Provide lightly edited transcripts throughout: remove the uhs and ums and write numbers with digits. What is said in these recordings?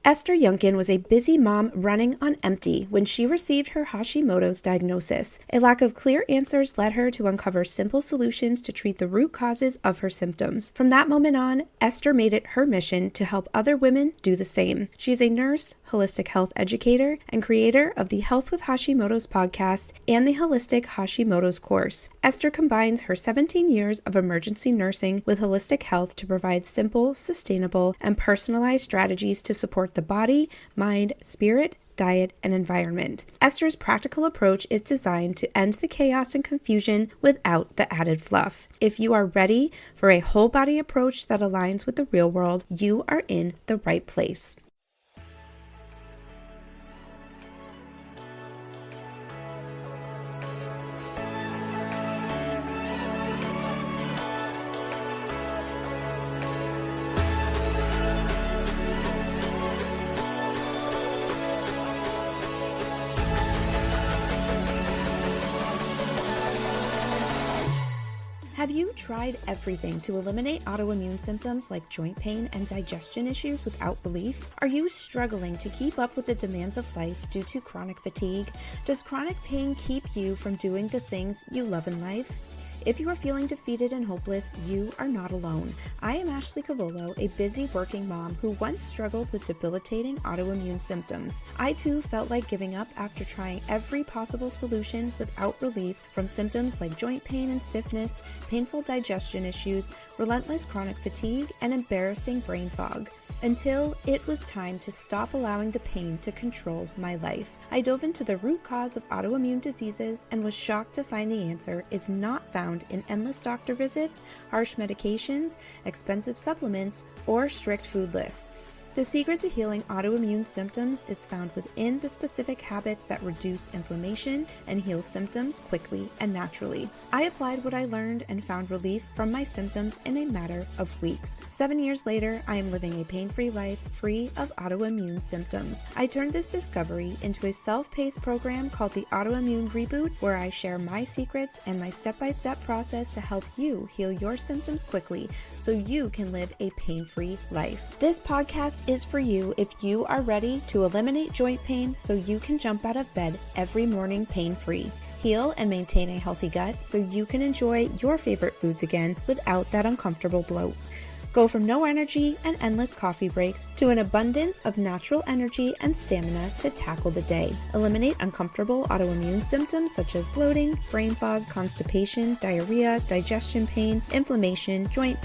Esther Yunkin was a busy mom running on empty when she received her Hashimoto's diagnosis. A lack of clear answers led her to uncover simple solutions to treat the root causes of her symptoms. From that moment on, Esther made it her mission to help other women do the same. She is a nurse, holistic health educator, and creator of the Health with Hashimoto's podcast and the Holistic Hashimoto's course. Esther combines her 17 years of emergency nursing with holistic health to provide simple, sustainable, and personalized strategies to support the body, mind, spirit, diet, and environment. Esther's practical approach is designed to end the chaos and confusion without the added fluff. If you are ready for a whole body approach that aligns with the real world, you are in the right place. Have you tried everything to eliminate autoimmune symptoms like joint pain and digestion issues without relief? Are you struggling to keep up with the demands of life due to chronic fatigue? Does chronic pain keep you from doing the things you love in life? If you are feeling defeated and hopeless, you are not alone. I am Ashley Cavolo, a busy working mom who once struggled with debilitating autoimmune symptoms. I too felt like giving up after trying every possible solution without relief from symptoms like joint pain and stiffness, painful digestion issues, relentless chronic fatigue, and embarrassing brain fog. Until it was time to stop allowing the pain to control my life. I dove into the root cause of autoimmune diseases and was shocked to find the answer is not found in endless doctor visits, harsh medications, expensive supplements, or strict food lists. The secret to healing autoimmune symptoms is found within the specific habits that reduce inflammation and heal symptoms quickly and naturally. I applied what I learned and found relief from my symptoms in a matter of weeks. 7 years later, I am living a pain-free life free of autoimmune symptoms. I turned this discovery into a self-paced program called the Autoimmune Reboot, where I share my secrets and my step-by-step process to help you heal your symptoms quickly so you can live a pain-free life. This podcast is for you if you are ready to eliminate joint pain so you can jump out of bed every morning pain-free. Heal and maintain a healthy gut so you can enjoy your favorite foods again without that uncomfortable bloat. Go from no energy and endless coffee breaks to an abundance of natural energy and stamina to tackle the day. Eliminate uncomfortable autoimmune symptoms such as bloating, brain fog, constipation, diarrhea, digestion pain, inflammation, joint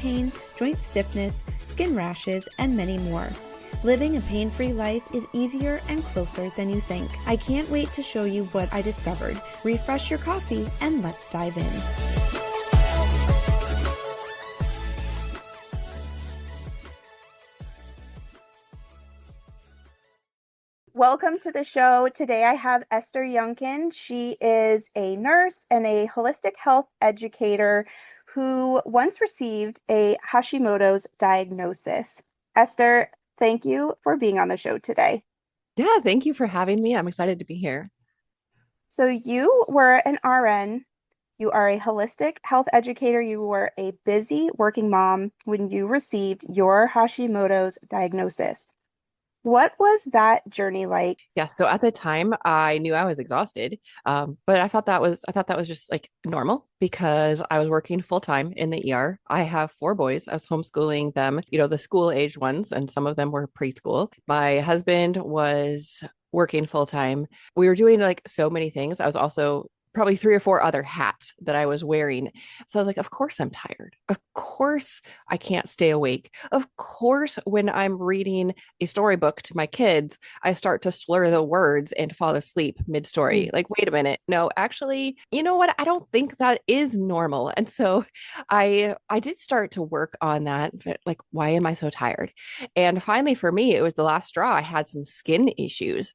stiffness, skin rashes, and many more. Living a pain-free life is easier and closer than you think. I can't wait to show you what I discovered. Refresh your coffee and let's dive in. Welcome to the show. Today I have Esther Yunkin. She is a nurse and a holistic health educator who once received a Hashimoto's diagnosis. Esther, thank you for being on the show today. Yeah, thank you for having me. I'm excited to be here. So you were an RN, you are a holistic health educator, you were a busy working mom when you received your Hashimoto's diagnosis. What was that journey like? Yeah, so at the time I knew I was exhausted, but I thought that was just like normal because I was working full time in the ER. I have four boys. I was homeschooling them, the school age ones, and some of them were preschool. My husband was working full time. We were doing like so many things. I was also probably three or four other hats that I was wearing. So I was like, of course I'm tired. Of course I can't stay awake. Of course, when I'm reading a storybook to my kids, I start to slur the words and fall asleep mid-story. Like, wait a minute. No, actually, you know what? I don't think that is normal. And so I did start to work on that. Like, why am I so tired? And finally, for me, it was the last straw. I had some skin issues.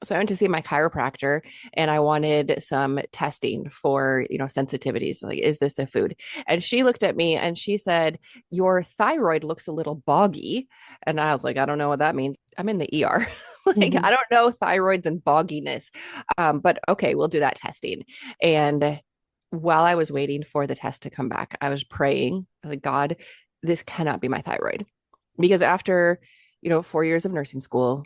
So I went to see my chiropractor and I wanted some testing for, sensitivities. Like, is this a food? And she looked at me and she said, your thyroid looks a little boggy. And I was like, I don't know what that means. I'm in the ER. Like, Mhm. I don't know thyroids and bogginess. But okay, we'll do that testing. And while I was waiting for the test to come back, I was praying, like, God, this cannot be my thyroid. Because after 4 years of nursing school,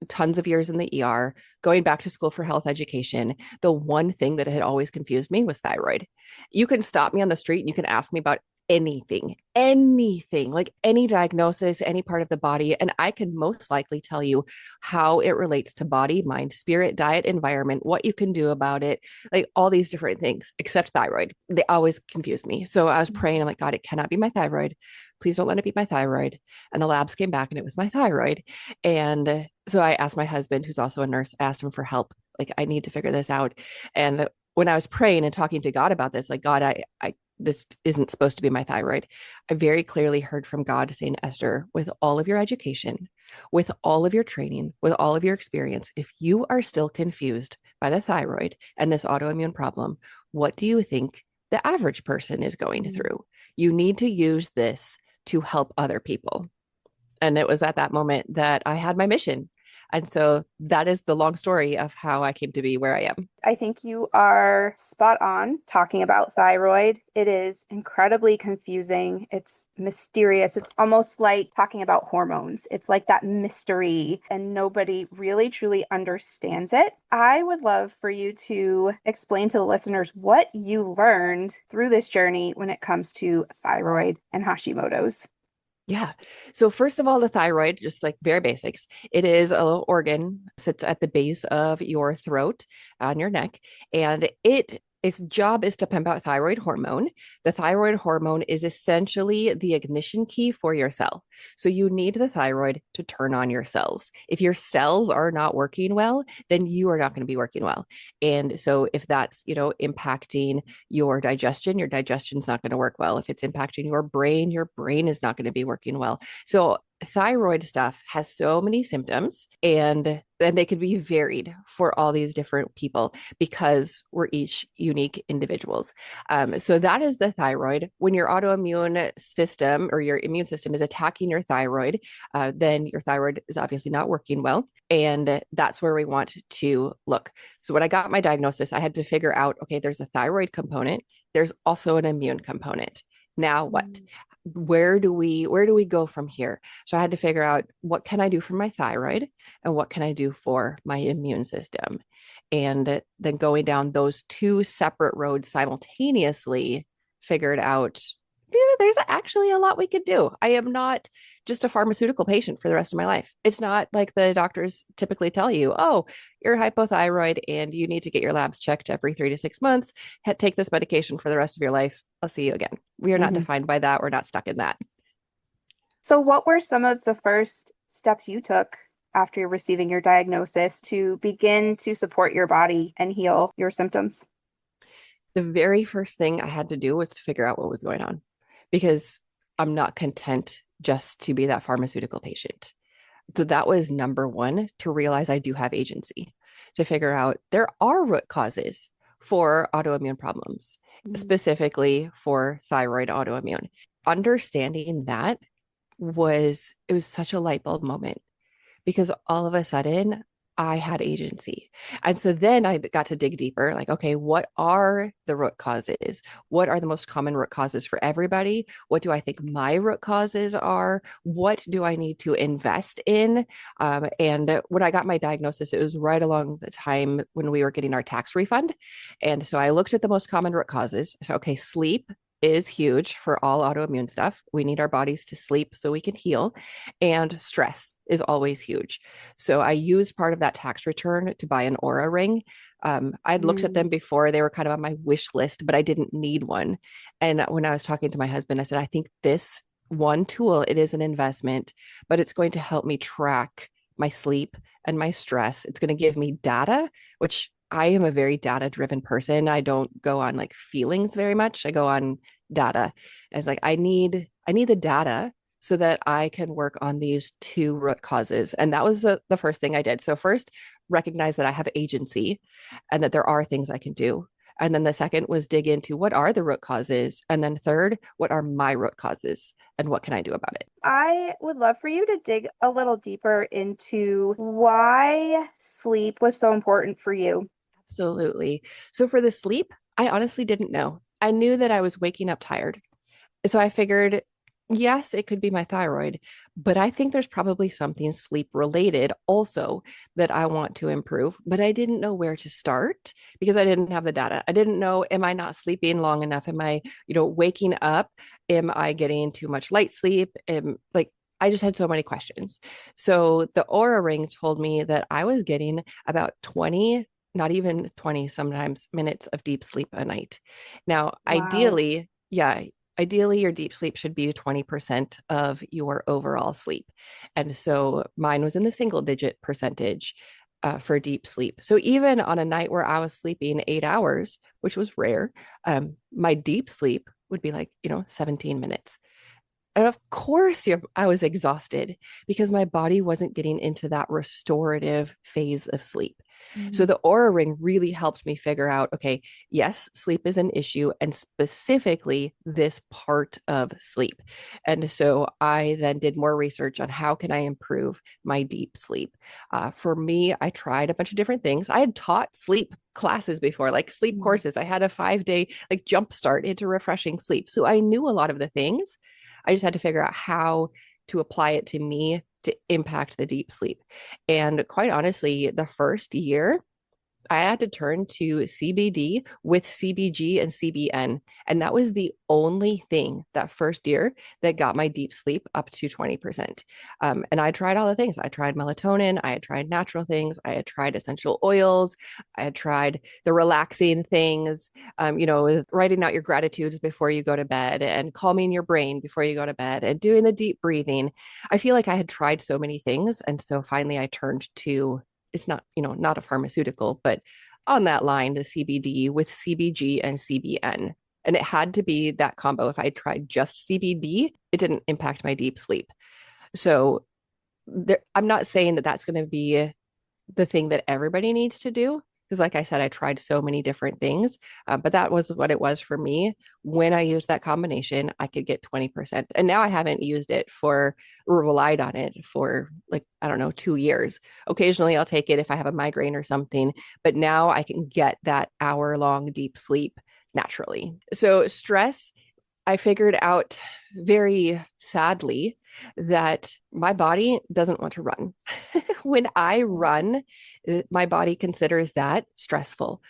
tons of years in the ER, going back to school for health education. The one thing that had always confused me was thyroid. You can stop me on the street and you can ask me about anything, like any diagnosis, any part of the body. And I can most likely tell you how it relates to body, mind, spirit, diet, environment, what you can do about it, like all these different things, except thyroid. They always confuse me. So I was praying, I'm like, God, it cannot be my thyroid. Please don't let it be my thyroid. And the labs came back and it was my thyroid. And so I asked my husband, who's also a nurse, asked him for help. Like, I need to figure this out. And when I was praying and talking to God about this, like, God, I this isn't supposed to be my thyroid. I very clearly heard from God saying, Esther, with all of your education, with all of your training, with all of your experience, if you are still confused by the thyroid and this autoimmune problem, what do you think the average person is going through? You need to use this to help other people. And it was at that moment that I had my mission. And so that is the long story of how I came to be where I am. I think you are spot on talking about thyroid. It is incredibly confusing. It's mysterious. It's almost like talking about hormones. It's like that mystery, and nobody really truly understands it. I would love for you to explain to the listeners what you learned through this journey when it comes to thyroid and Hashimoto's. Yeah. So first of all, the thyroid, just like very basics, it is a little organ, sits at the base of your throat on your neck, and its job is to pump out thyroid hormone. The thyroid hormone is essentially the ignition key for your cell. So you need the thyroid to turn on your cells. If your cells are not working well, then you are not going to be working well. And so if that's, impacting your digestion's not going to work well. If it's impacting your brain is not going to be working well. So thyroid stuff has so many symptoms, and they could be varied for all these different people because we're each unique individuals. So that is the thyroid. When your autoimmune system or your immune system is attacking your thyroid, then your thyroid is obviously not working well. And that's where we want to look. So when I got my diagnosis, I had to figure out, okay, there's a thyroid component. There's also an immune component. Now what? Where do we go from here? So I had to figure out, what can I do for my thyroid and what can I do for my immune system? And then going down those two separate roads simultaneously, figured out, there's actually a lot we could do. I am not just a pharmaceutical patient for the rest of my life. It's not like the doctors typically tell you, oh, you're hypothyroid and you need to get your labs checked every 3 to 6 months. Take this medication for the rest of your life. I'll see you again. We are not defined by that. We're not stuck in that. So, what were some of the first steps you took after receiving your diagnosis to begin to support your body and heal your symptoms? The very first thing I had to do was to figure out what was going on, because I'm not content just to be that pharmaceutical patient. So that was number one, to realize I do have agency, to figure out there are root causes for autoimmune problems, specifically for thyroid autoimmune. Understanding that it was such a light bulb moment, because all of a sudden I had agency. And so then I got to dig deeper, like, okay, what are the root causes? What are the most common root causes for everybody? What do I think my root causes are? What do I need to invest in? And when I got my diagnosis, it was right along the time when we were getting our tax refund. And so I looked at the most common root causes. So, okay, sleep is huge for all autoimmune stuff. We need our bodies to sleep so we can heal. And stress is always huge. So I used part of that tax return to buy an Aura ring. I'd looked at them before. They were kind of on my wish list, but I didn't need one. And when I was talking to my husband, I said, I think this one tool, it is an investment, but it's going to help me track my sleep and my stress. It's going to give me data, which I am a very data driven person. I don't go on like feelings very much. I go on data. And it's like, I need the data so that I can work on these two root causes. And that was the first thing I did. So first, recognize that I have agency and that there are things I can do. And then the second was dig into, what are the root causes? And then third, what are my root causes and what can I do about it? I would love for you to dig a little deeper into why sleep was so important for you. Absolutely. So for the sleep, I honestly didn't know. I knew that I was waking up tired. So I figured Yes, it could be my thyroid, but I think there's probably something sleep related also that I want to improve, but I didn't know where to start because I didn't have the data. I didn't know, am I not sleeping long enough? Am I, waking up? Am I getting too much light sleep? I just had so many questions. So the Aura Ring told me that I was getting about 20, not even 20 sometimes minutes of deep sleep a night. Now, Wow. ideally, your deep sleep should be 20% of your overall sleep. And so mine was in the single digit percentage for deep sleep. So even on a night where I was sleeping 8 hours, which was rare, my deep sleep would be like, 17 minutes. And of course, I was exhausted because my body wasn't getting into that restorative phase of sleep. So Mm. the Aura Ring really helped me figure out, okay, yes, sleep is an issue, and specifically this part of sleep. And so I then did more research on how can I improve my deep sleep. For me, I tried a bunch of different things. I had taught sleep classes before, like sleep Mm. courses. I had a 5 day like jump start into refreshing sleep. So I knew a lot of the things. I just had to figure out how to apply it to me to impact the deep sleep. And quite honestly, the first year, I had to turn to CBD with CBG and CBN. And that was the only thing that first year that got my deep sleep up to 20%. And I tried all the things. I tried melatonin. I had tried natural things. I had tried essential oils. I had tried the relaxing things, writing out your gratitudes before you go to bed and calming your brain before you go to bed and doing the deep breathing. I feel like I had tried so many things. And so finally I turned to it's not, not a pharmaceutical, but on that line, the CBD with CBG and CBN. And it had to be that combo. If I tried just CBD, it didn't impact my deep sleep. So I'm not saying that that's going to be the thing that everybody needs to do. Because, like I said, I tried so many different things, but that was what it was for me. When I used that combination, I could get 20%. And now I haven't used it for, or relied on it for like, I don't know, 2 years. Occasionally I'll take it if I have a migraine or something, but now I can get that hour-long deep sleep naturally. So, stress I figured out very sadly that my body doesn't want to run. When I run, my body considers that stressful.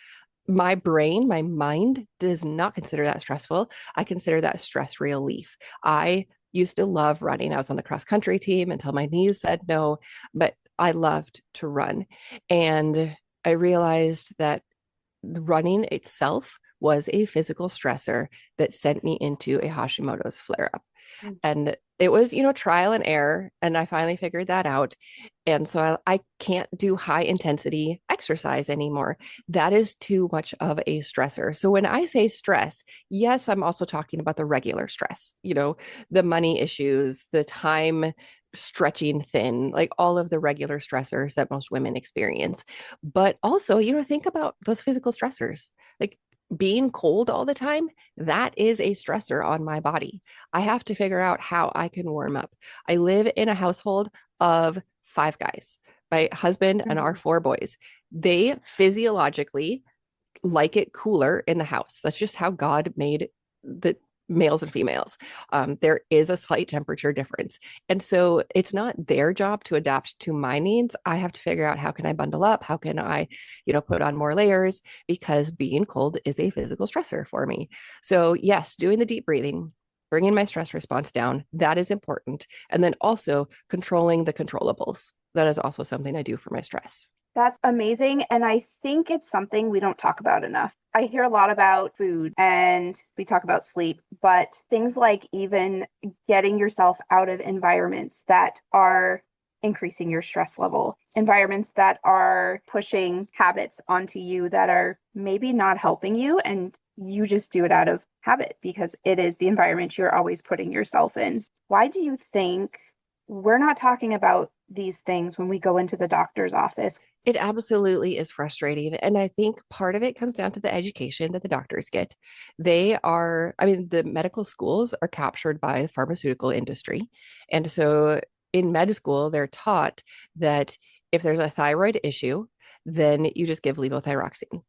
My brain, my mind does not consider that stressful. I consider that stress relief. I used to love running. I was on the cross country team until my knees said no, but I loved to run. And I realized that running itself was a physical stressor that sent me into a Hashimoto's flare up. Mm. And it was, trial and error. And I finally figured that out. And so I can't do high intensity exercise anymore. That is too much of a stressor. So when I say stress, yes, I'm also talking about the regular stress, the money issues, the time stretching thin, like all of the regular stressors that most women experience. But also, think about those physical stressors. Like being cold all the time, that is a stressor on my body. I have to figure out how I can warm up. I live in a household of 5 guys, my husband and our Mhm. 4 boys. They physiologically like it cooler in the house. That's just how God made the males and females. There is a slight temperature difference. And so it's not their job to adapt to my needs. I have to figure out how can I bundle up? How can I, put on more layers because being cold is a physical stressor for me. So yes, doing the deep breathing, bringing my stress response down, that is important. And then also controlling the controllables. That is also something I do for my stress. That's amazing. And I think it's something we don't talk about enough. I hear a lot about food and we talk about sleep, but things like even getting yourself out of environments that are increasing your stress level, environments that are pushing habits onto you that are maybe not helping you. And you just do it out of habit because it is the environment you're always putting yourself in. Why do you think we're not talking about these things when we go into the doctor's office? It absolutely is frustrating. And I think part of it comes down to the education that the doctors get. The medical schools are captured by the pharmaceutical industry. And so in med school, they're taught that if there's a thyroid issue, then you just give levothyroxine.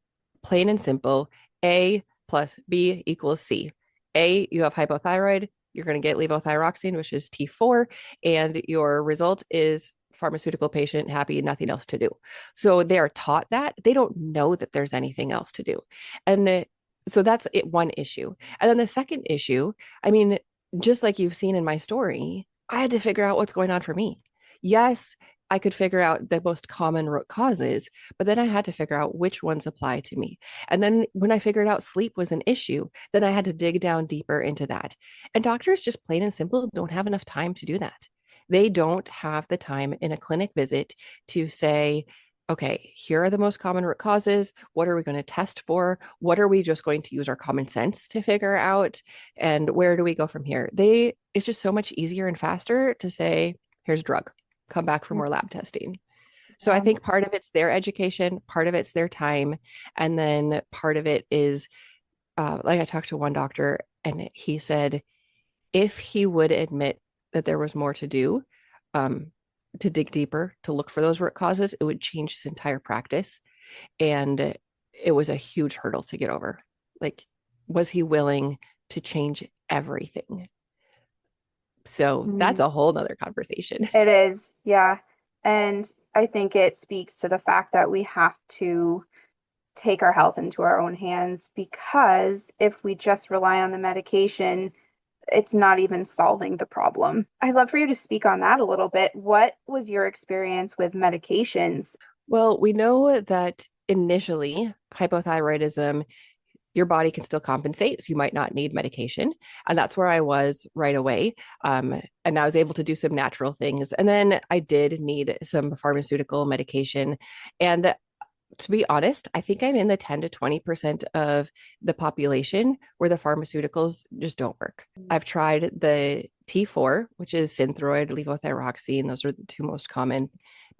Plain and simple, A plus B equals C. A, you have hypothyroid. you're going to get levothyroxine, which is T4, and your result is pharmaceutical patient happy, nothing else to do. So they are taught that. They don't know that there's anything else to do. And so that's it, one issue. And then the second issue, I mean, just like you've seen in my story, I had to figure out what's going on for me. Yes, I could figure out the most common root causes, but then I had to figure out which ones apply to me. And then when I figured out sleep was an issue, then I had to dig down deeper into that. And doctors just plain and simple don't have enough time to do that. They don't have the time in a clinic visit to say, okay, here are the most common root causes. What are we going to test for? What are we just going to use our common sense to figure out? And where do we go from here? It's just so much easier and faster to say, here's a drug, come back for more lab testing. So I think part of it's their education, part of it's their time, and then part of it is, like I talked to one doctor and he said, if he would admit that there was more to do, to dig deeper, to look for those root causes, it would change his entire practice. And it was a huge hurdle to get over. Like, was he willing to change everything? So that's a whole nother conversation. It is, yeah. And I think it speaks to the fact that we have to take our health into our own hands, because if we just rely on the medication, it's not even solving the problem. I'd love for you to speak on that a little bit. What was your experience with medications? Well, we know that initially hypothyroidism, your body can still compensate. So you might not need medication. And that's where I was right away. And I was able to do some natural things. And then I did need some pharmaceutical medication. And to be honest, I think I'm in the 10 to 20% of the population where the pharmaceuticals just don't work. I've tried the T4, which is Synthroid, levothyroxine. Those are the two most common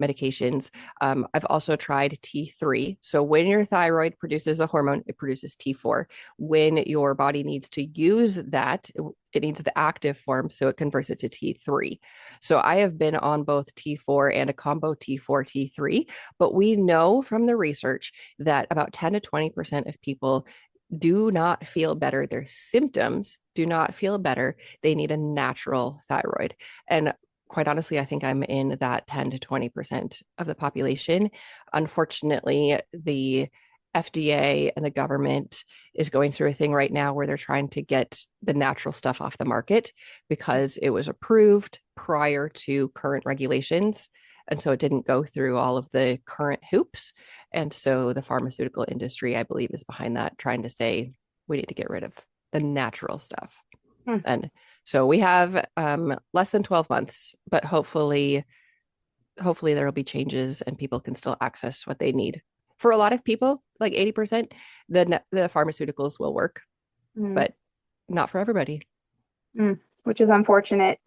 medications. I've also tried T3. So when your thyroid produces a hormone, it produces T4. When your body needs to use that, it needs the active form, so it converts it to T3. So I have been on both T4 and a combo T4, T3, but we know from the research that about 10 to 20% of people do not feel better. Their symptoms do not feel better. They need a natural thyroid. And quite honestly, I think I'm in that 10 to 20% of the population. Unfortunately, the FDA and the government is going through a thing right now where they're trying to get the natural stuff off the market because it was approved prior to current regulations. And so it didn't go through all of the current hoops. And so the pharmaceutical industry, I believe, is behind that, trying to say we need to get rid of the natural stuff. And so we have less than 12 months, but hopefully there will be changes and people can still access what they need. For a lot of people, like 80%, the pharmaceuticals will work, but not for everybody. Which is unfortunate.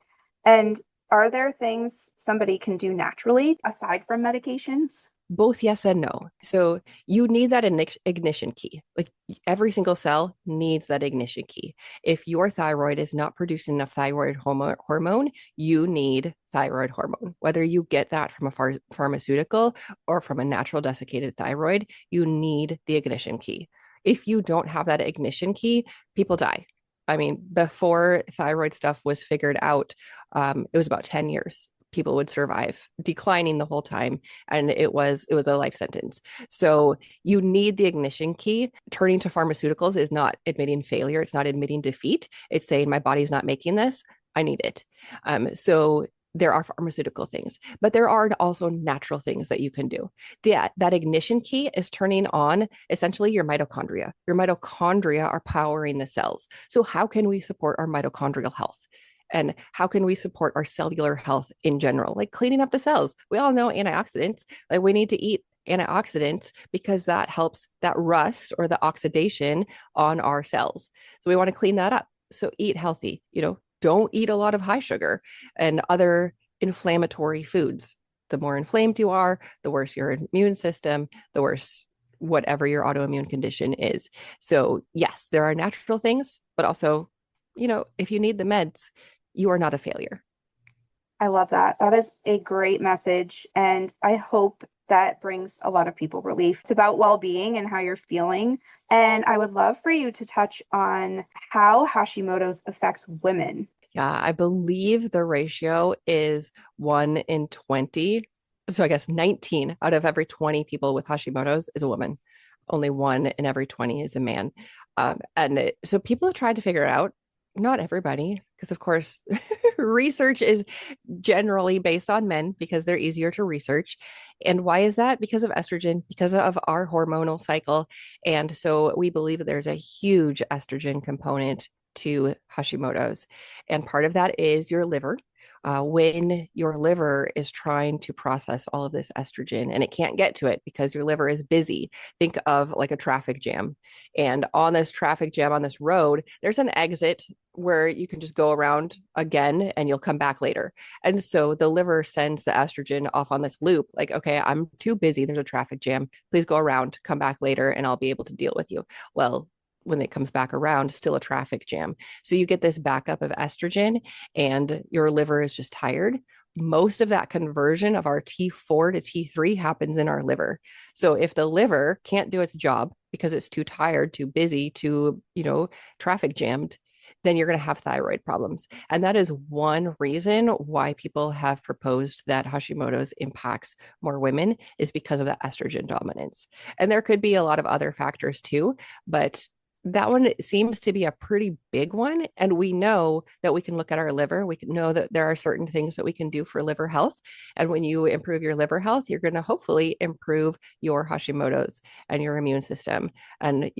And are there things somebody can do naturally aside from medications? Both yes and no. So you need that ignition key. Like every single cell needs that ignition key. If your thyroid is not producing enough thyroid hormone, you need thyroid hormone. Whether you get that from a pharmaceutical or from a natural desiccated thyroid, you need the ignition key. If you don't have that ignition key, people die. I mean, before thyroid stuff was figured out, it was about 10 years. People would survive, declining the whole time, and it was a life sentence. So you need the ignition key. Turning to pharmaceuticals is not admitting failure. It's not admitting defeat. It's saying my body's not making this. I need it. So there are pharmaceutical things, but there are also natural things that you can do. That ignition key is turning on essentially your mitochondria. Your mitochondria are powering the cells. So how can we support our mitochondrial health? And how can we support our cellular health in general? Like cleaning up the cells. We all know antioxidants. Like we need to eat antioxidants because that helps that rust or the oxidation on our cells. So we want to clean that up. So eat healthy, don't eat a lot of high sugar and other inflammatory foods. The more inflamed you are, the worse your immune system, the worse whatever your autoimmune condition is. So yes, there are natural things, but also, if you need the meds, you are not a failure. I love that. That is a great message. And I hope that brings a lot of people relief. It's about well-being and how you're feeling. And I would love for you to touch on how Hashimoto's affects women. Yeah, I believe the ratio is 1 in 20. So I guess 19 out of every 20 people with Hashimoto's is a woman. Only 1 in every 20 is a man. So people have tried to figure it out. Not everybody, because of course, research is generally based on men because they're easier to research. And why is that? Because of estrogen, because of our hormonal cycle. And so we believe that there's a huge estrogen component to Hashimoto's. And part of that is your liver. When your liver is trying to process all of this estrogen and it can't get to it because your liver is busy, think of like a traffic jam. And on this traffic jam on this road, there's an exit where you can just go around again and you'll come back later. And so the liver sends the estrogen off on this loop like, okay, I'm too busy. There's a traffic jam. Please go around, come back later, and I'll be able to deal with you. Well, when it comes back around, still a traffic jam. So you get this backup of estrogen and your liver is just tired. Most of that conversion of our T4 to T3 happens in our liver. So if the liver can't do its job because it's too tired, too busy, too, traffic jammed, then you're going to have thyroid problems. And that is one reason why people have proposed that Hashimoto's impacts more women is because of the estrogen dominance. And there could be a lot of other factors too, but that one seems to be a pretty big one. And we know that we can look at our liver. We can know that there are certain things that we can do for liver health. And when you improve your liver health, you're going to hopefully improve your Hashimoto's and your immune system. And,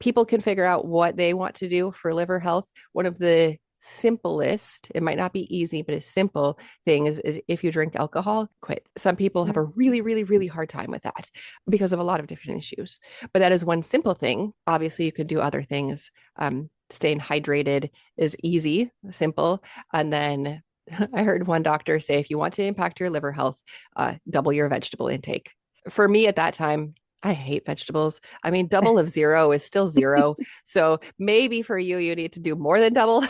people can figure out what they want to do for liver health. One of the simplest, it might not be easy, but a simple thing is if you drink alcohol, quit. Some people have a really, really, really hard time with that because of a lot of different issues. But that is one simple thing. Obviously, you could do other things. Staying hydrated is easy, simple. And then I heard one doctor say, if you want to impact your liver health, double your vegetable intake. For me at that time, I hate vegetables. I mean, double of zero is still zero. So maybe for you, you need to do more than double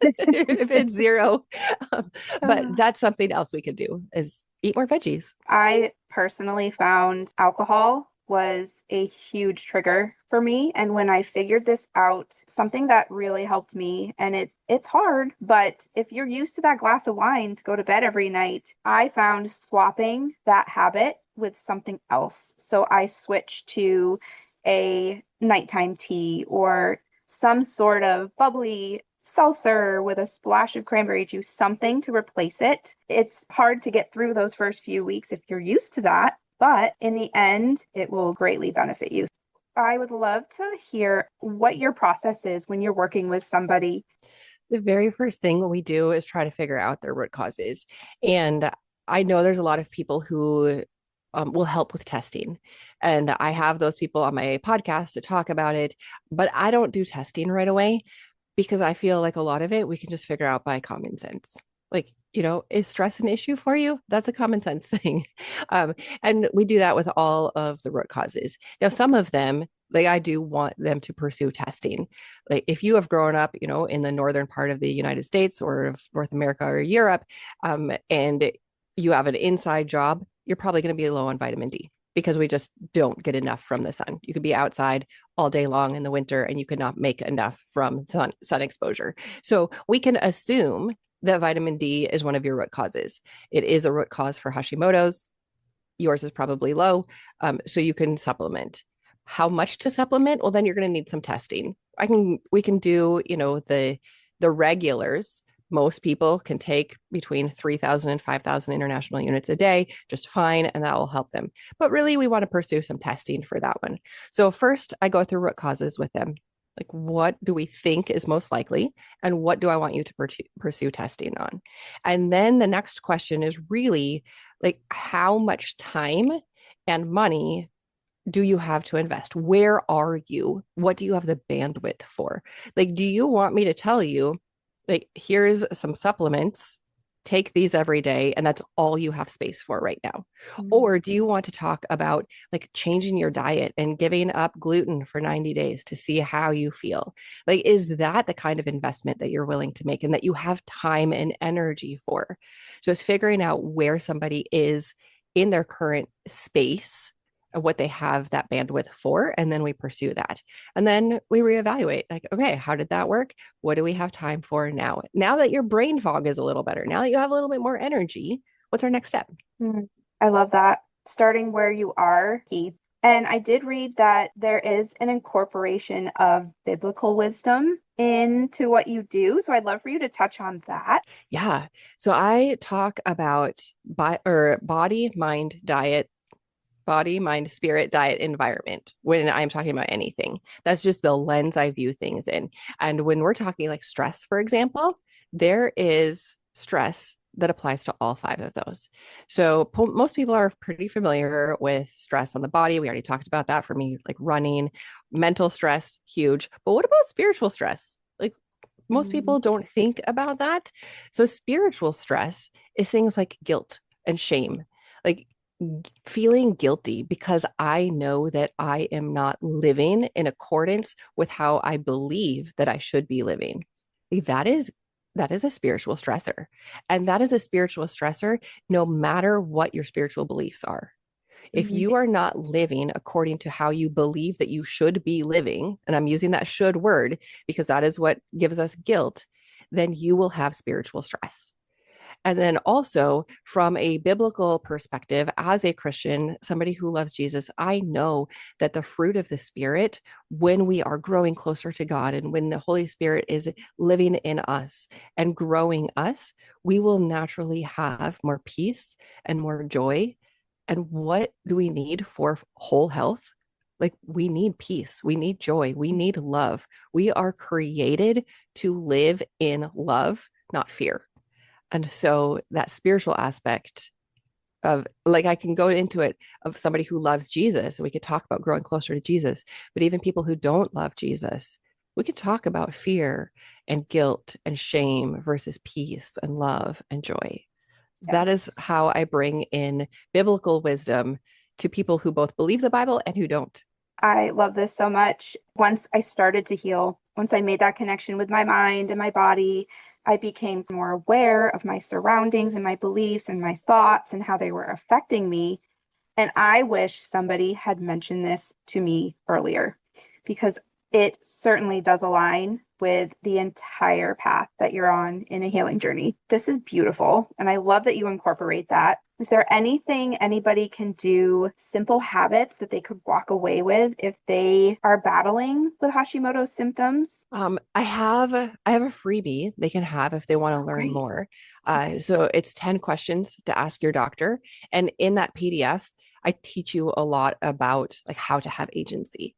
if it's zero. But that's something else we could do is eat more veggies. I personally found alcohol was a huge trigger for me. And when I figured this out, something that really helped me, and it's hard, but if you're used to that glass of wine to go to bed every night, I found swapping that habit with something else. So I switched to a nighttime tea or some sort of bubbly seltzer with a splash of cranberry juice, something to replace it. It's hard to get through those first few weeks if you're used to that, but in the end, it will greatly benefit you. I would love to hear what your process is when you're working with somebody. The very first thing we do is try to figure out their root causes. And I know there's a lot of people who will help with testing. And I have those people on my podcast to talk about it, but I don't do testing right away because I feel like a lot of it we can just figure out by common sense. Like, is stress an issue for you? That's a common sense thing. And we do that with all of the root causes. Now, some of them, like I do want them to pursue testing. Like if you have grown up, in the northern part of the United States or of North America or Europe, and you have an inside job, you're probably going to be low on vitamin D because we just don't get enough from the sun. You could be outside all day long in the winter and you could not make enough from sun exposure. So we can assume that vitamin D is one of your root causes. It is a root cause for Hashimoto's. Yours is probably low. So you can supplement. How much to supplement? Well, then you're going to need some testing. We can do, the regulars. Most people can take between 3,000 and 5,000 international units a day just fine, and that will help them. But really, we want to pursue some testing for that one. So first, I go through root causes with them. Like, what do we think is most likely? And what do I want you to pursue testing on? And then the next question is really like, how much time and money do you have to invest? Where are you? What do you have the bandwidth for? Like, do you want me to tell you, like, here's some supplements, take these every day, and that's all you have space for right now? Mm-hmm. Or do you want to talk about like changing your diet and giving up gluten for 90 days to see how you feel? Like, is that the kind of investment that you're willing to make and that you have time and energy for? So it's figuring out where somebody is in their current space what they have that bandwidth for, and then we pursue that. And then we reevaluate, like, okay, how did that work? What do we have time for now? Now that your brain fog is a little better, now that you have a little bit more energy, what's our next step? I love that. Starting where you are key. And I did read that there is an incorporation of biblical wisdom into what you do. So I'd love for you to touch on that. Yeah. So I talk about body, mind, diet, body, mind, spirit, diet, environment when I'm talking about anything. That's just the lens I view things in. And when we're talking like stress, for example, there is stress that applies to all five of those. So most people are pretty familiar with stress on the body. We already talked about that. For me, like running, mental stress, huge. But what about spiritual stress? Like most Mm, people don't think about that. So spiritual stress is things like guilt and shame. Like feeling guilty because I know that I am not living in accordance with how I believe that I should be living. That is that is a spiritual stressor. And that is a spiritual stressor no matter what your spiritual beliefs are. If mm, you are not living according to how you believe that you should be living, and I'm using that should word because that is what gives us guilt, then you will have spiritual stress. And then also from a biblical perspective, as a Christian, somebody who loves Jesus, I know that the fruit of the Spirit, when we are growing closer to God and when the Holy Spirit is living in us and growing us, we will naturally have more peace and more joy. And what do we need for whole health? Like we need peace, we need joy, we need love. We are created to live in love, not fear. And so that spiritual aspect of like, I can go into it of somebody who loves Jesus, and we could talk about growing closer to Jesus, but even people who don't love Jesus, we could talk about fear and guilt and shame versus peace and love and joy. That is yes. how I bring in biblical wisdom to people who both believe the Bible and who don't. I love this so much. Once I started to heal, once I made that connection with my mind and my body, I became more aware of my surroundings and my beliefs and my thoughts and how they were affecting me. And I wish somebody had mentioned this to me earlier because it certainly does align with the entire path that you're on in a healing journey. This is beautiful. And I love that you incorporate that. Is there anything anybody can do, simple habits that they could walk away with if they are battling with Hashimoto's symptoms? I have a freebie they can have if they want to Oh, learn great. more. Okay. So it's 10 questions to ask your doctor. And in that PDF, I teach you a lot about like how to have agency.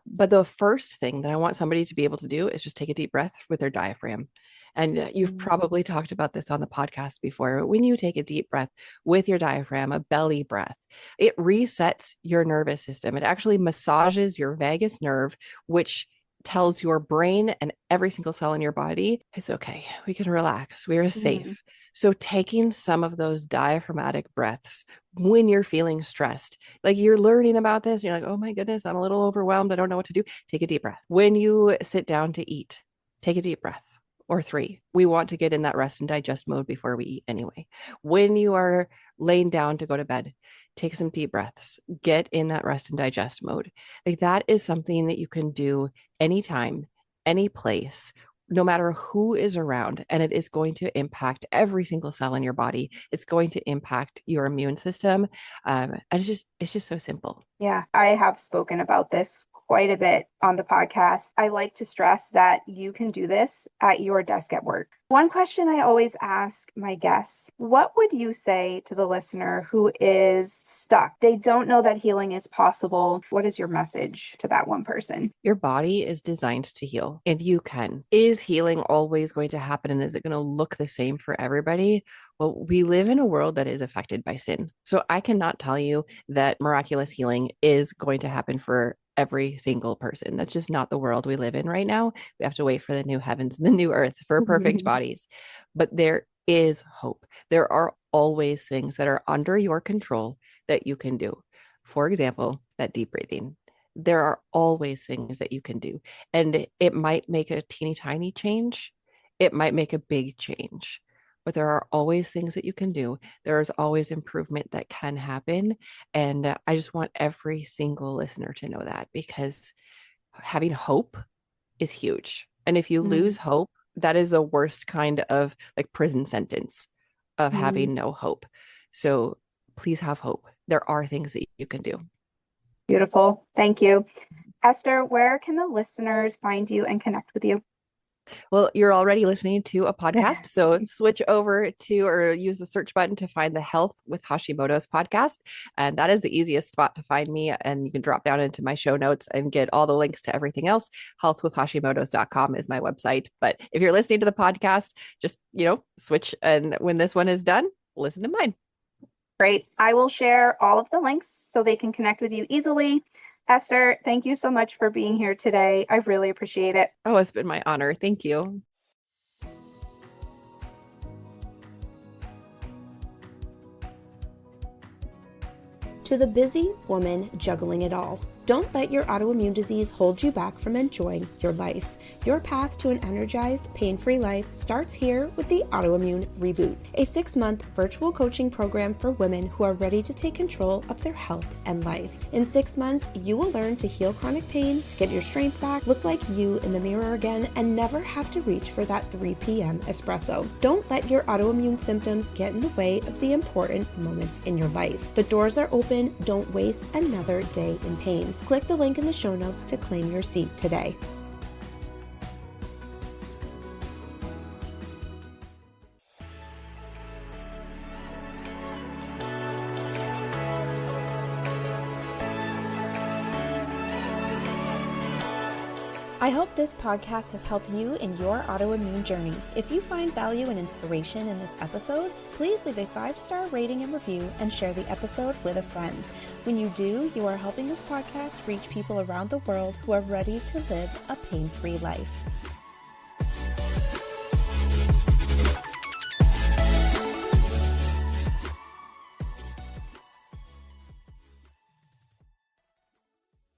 But the first thing that I want somebody to be able to do is just take a deep breath with their diaphragm. And you've Mm, probably talked about this on the podcast before. When you take a deep breath with your diaphragm, a belly breath, it resets your nervous system. It actually massages your vagus nerve, which tells your brain and every single cell in your body it's okay. We can relax. We're mm, safe. So, taking some of those diaphragmatic breaths when you're feeling stressed, like you're learning about this, and you're like, oh my goodness, I'm a little overwhelmed. I don't know what to do. Take a deep breath. When you sit down to eat, take a deep breath or three. We want to get in that rest and digest mode before we eat anyway. When you are laying down to go to bed, take some deep breaths, get in that rest and digest mode. Like that is something that you can do anytime, any place, no matter who is around, and it is going to impact every single cell in your body. It's going to impact your immune system. And it's just so simple. yeah, I have spoken about this quite a bit on the podcast. I like to stress that you can do this at your desk at work. One question I always ask my guests, what would you say to the listener who is stuck? They don't know that healing is possible. What is your message to that one person? Your body is designed to heal, and you can. Is healing always going to happen? And is it going to look the same for everybody? Well, we live in a world that is affected by sin. So I cannot tell you that miraculous healing is going to happen for every single person. That's just not the world we live in right now. We have to wait for the new heavens and the new earth for perfect bodies. But there is hope. There are always things that are under your control that you can do. For example, that deep breathing. There are always things that you can do. And it might make a teeny tiny change. It might make a big change. but there are always things that you can do. There is always improvement that can happen. And I just want every single listener to know that, because having hope is huge. And if you lose hope, that is the worst kind of like prison sentence of having no hope. So please have hope. There are things that you can do. Beautiful. Thank you. Esther, where can the listeners find you and connect with you? Well, you're already listening to a podcast, so switch over to or use the search button to find the Health with Hashimoto's podcast. And that is the easiest spot to find me. And you can drop down into my show notes and get all the links to everything else. Healthwithhashimotos.com is my website. But if you're listening to the podcast, just, switch. And when this one is done, listen to mine. Great. I will share all of the links so they can connect with you easily. Esther, thank you so much for being here today. I really appreciate it. Oh, it's been my honor. Thank you. To the busy woman juggling it all, don't let your autoimmune disease hold you back from enjoying your life. Your path to an energized, pain-free life starts here with the Autoimmune Reboot, a 6-month virtual coaching program for women who are ready to take control of their health and life. In 6 months, you will learn to heal chronic pain, get your strength back, look like you in the mirror again, and never have to reach for that 3 p.m. espresso. Don't let your autoimmune symptoms get in the way of the important moments in your life. The doors are open. Don't waste another day in pain. Click the link in the show notes to claim your seat today. I hope this podcast has helped you in your autoimmune journey. If you find value and inspiration in this episode, please leave a 5-star rating and review and share the episode with a friend. When you do, you are helping this podcast reach people around the world who are ready to live a pain-free life.